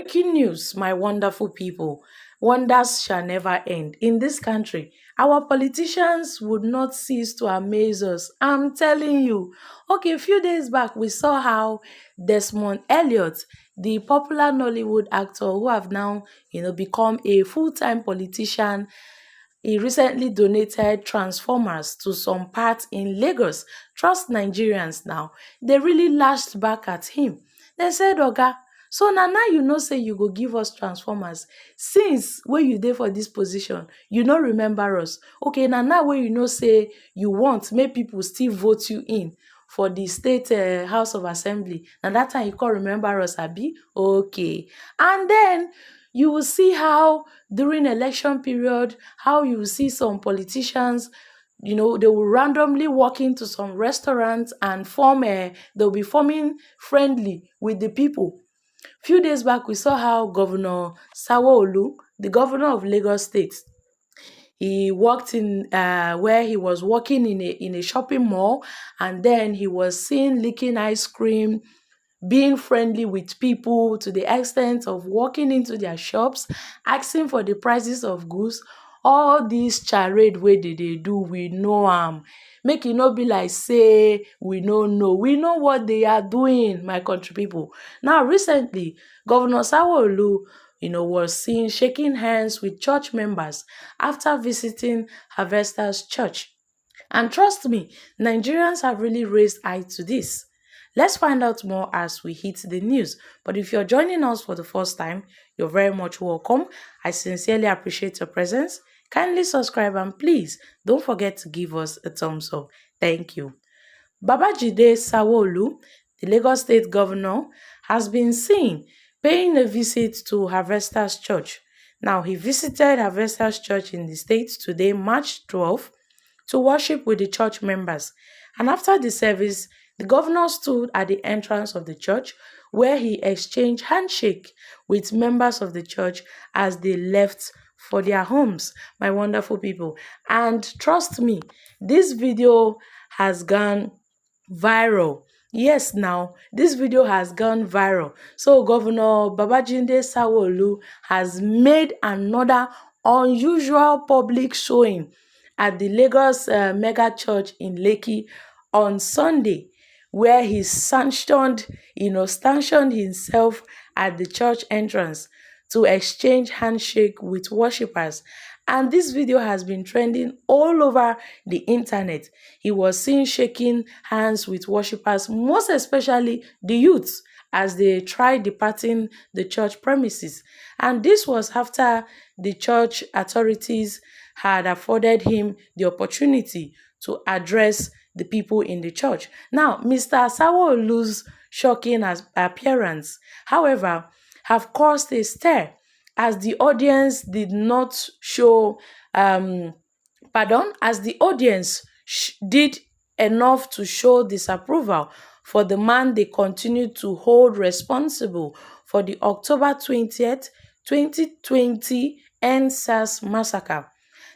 Breaking news, my wonderful people. Wonders shall never end. In this country, our politicians would not cease to amaze us. I'm telling you. Okay, a few days back, we saw how Desmond Elliot, the popular Nollywood actor who have now, become a full-time politician, he recently donated transformers to some parts in Lagos. Trust Nigerians now. They really lashed back at him. They said, Oga, so now you know say you go give us transformers. Since where you dey for this position, you no remember us. Okay, now where you know say you want make people still vote you in for the state House of Assembly. Na that time you can't remember us, abi? Okay. And then you will see how during election period, how you will see some politicians, they will randomly walk into some restaurants and they'll be forming friendly with the people. Few days back, we saw how Governor Sanwo-Olu, the governor of Lagos State, he walked in where he was working in a shopping mall, and then he was seen licking ice cream, being friendly with people to the extent of walking into their shops, asking for the prices of goods. All this charade wey dey do, we know am. Make e no be like say we no know. We know what they are doing, my country people. Now, recently, Governor Sanwo-Olu, was seen shaking hands with church members after visiting Harvesters Church. And trust me, Nigerians have really raised eyes to this. Let's find out more as we hit the news. But if you're joining us for the first time, you're very much welcome. I sincerely appreciate your presence. Kindly subscribe and please don't forget to give us a thumbs up. Thank you. Babajide Sanwo-Olu, the Lagos State Governor, has been seen paying a visit to Harvesters Church. Now, he visited Harvesters Church in the state today, March 12th, to worship with the church members. And after the service, the governor stood at the entrance of the church where he exchanged handshake with members of the church as they left for their homes, my wonderful people. And trust me, this video has gone viral. Yes, now this video has gone viral. So Governor Babajide Sanwo-Olu has made another unusual public showing at the Lagos mega church in Lekki on Sunday, where he stationed himself at the church entrance to exchange handshake with worshippers. And this video has been trending all over the internet. He was seen shaking hands with worshippers, most especially the youths, as they tried departing the church premises. And this was after the church authorities had afforded him the opportunity to address the people in the church. Now, Mr. Sanwo-Olu's shocking appearance, however, have caused a stir as the audience did not show, as the audience did enough to show disapproval for the man they continued to hold responsible for the October 20th, 2020 NSAS massacre.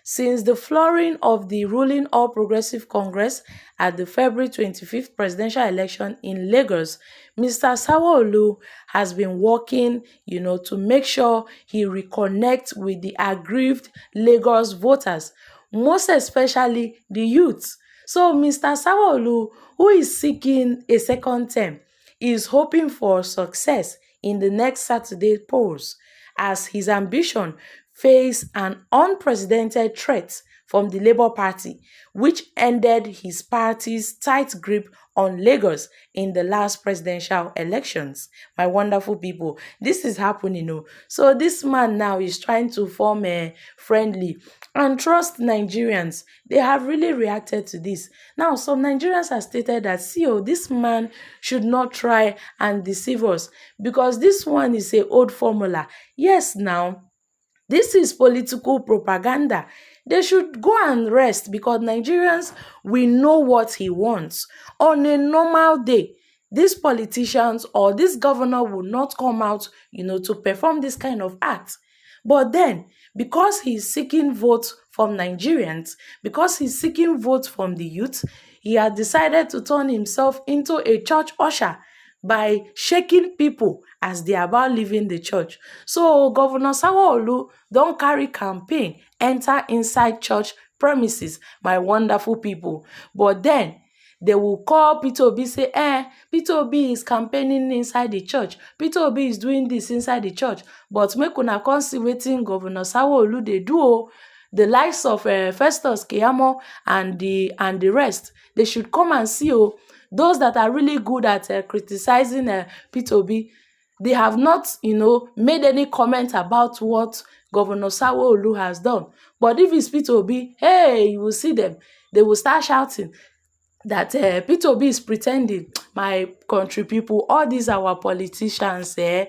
Since the flooring of the ruling All Progressive Congress at the February 25th presidential election in Lagos, Mr. Sanwo-Olu has been working, to make sure he reconnects with the aggrieved Lagos voters, most especially the youths. So Mr. Sanwo-Olu, who is seeking a second term, is hoping for success in the next Saturday polls, as his ambition face an unprecedented threat from the Labour Party, which ended his party's tight grip on Lagos in the last presidential elections. My wonderful people, this is happening. So this man now is trying to form a friendly. And trust Nigerians, they have really reacted to this. Now, some Nigerians have stated that, this man should not try and deceive us because this one is an old formula. Yes, now, this is political propaganda. They should go and rest because Nigerians, we know what he wants. On a normal day, these politicians or this governor will not come out, to perform this kind of act. But then, because he's seeking votes from Nigerians, because he's seeking votes from the youth, he has decided to turn himself into a church usher. by shaking people as they are about leaving the church. So Governor Sanwo-Olu don carry campaign enter inside church premises, my wonderful people. But then they will call Peter Obi say, Peter Obi is campaigning inside the church. Peter Obi is doing this inside the church. But make una come see wetin Governor Sanwo-Olu dey do o. The likes of Festus Keyamo and the rest, they should come and see o. Those that are really good at criticizing Peter Obi, they have not, made any comment about what Governor Sanwo-Olu has done. But if it's Peter Obi, hey, you will see them. They will start shouting that Peter Obi is pretending. My country people, all these our politicians, they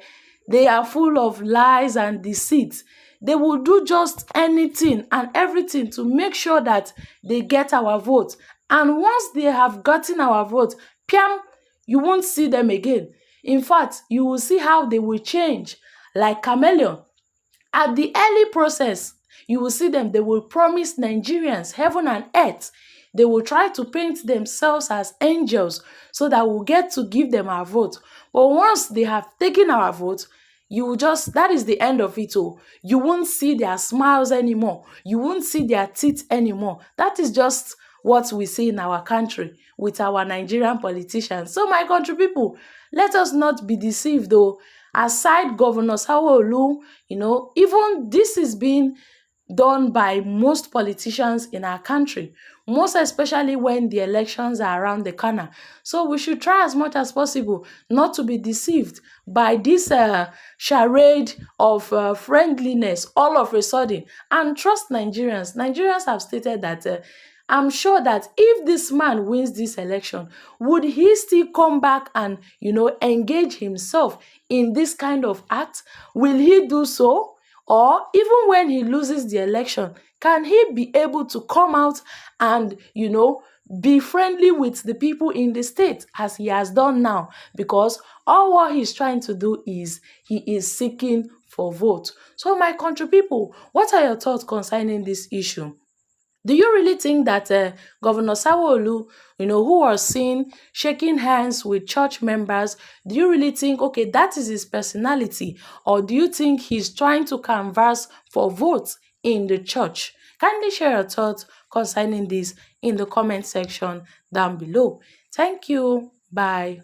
are full of lies and deceit. They will do just anything and everything to make sure that they get our vote. And once they have gotten our vote, piam, you won't see them again. In fact, you will see how they will change like chameleon. At the early process, you will see them, they will promise Nigerians heaven and earth. They will try to paint themselves as angels so that we'll get to give them our vote. But once they have taken our vote, you will just, that is the end of it all. You won't see their smiles anymore. You won't see their teeth anymore. That is just what we see in our country with our Nigerian politicians. So my country people, let us not be deceived though. Aside Governor Sanwo-Olu, even this is being done by most politicians in our country, most especially when the elections are around the corner. So we should try as much as possible not to be deceived by this charade of friendliness all of a sudden, and trust Nigerians. Nigerians have stated that I'm sure that if this man wins this election, would he still come back and, engage himself in this kind of act? Will he do so? Or even when he loses the election, can he be able to come out and, be friendly with the people in the state as he has done now? Because all what he's trying to do is he is seeking for vote. So my country people, what are your thoughts concerning this issue? Do you really think that Governor Sanwo-Olu, who was seen shaking hands with church members, do you really think, okay, that is his personality? Or do you think he's trying to canvass for votes in the church? Kindly share your thoughts concerning this in the comment section down below. Thank you. Bye.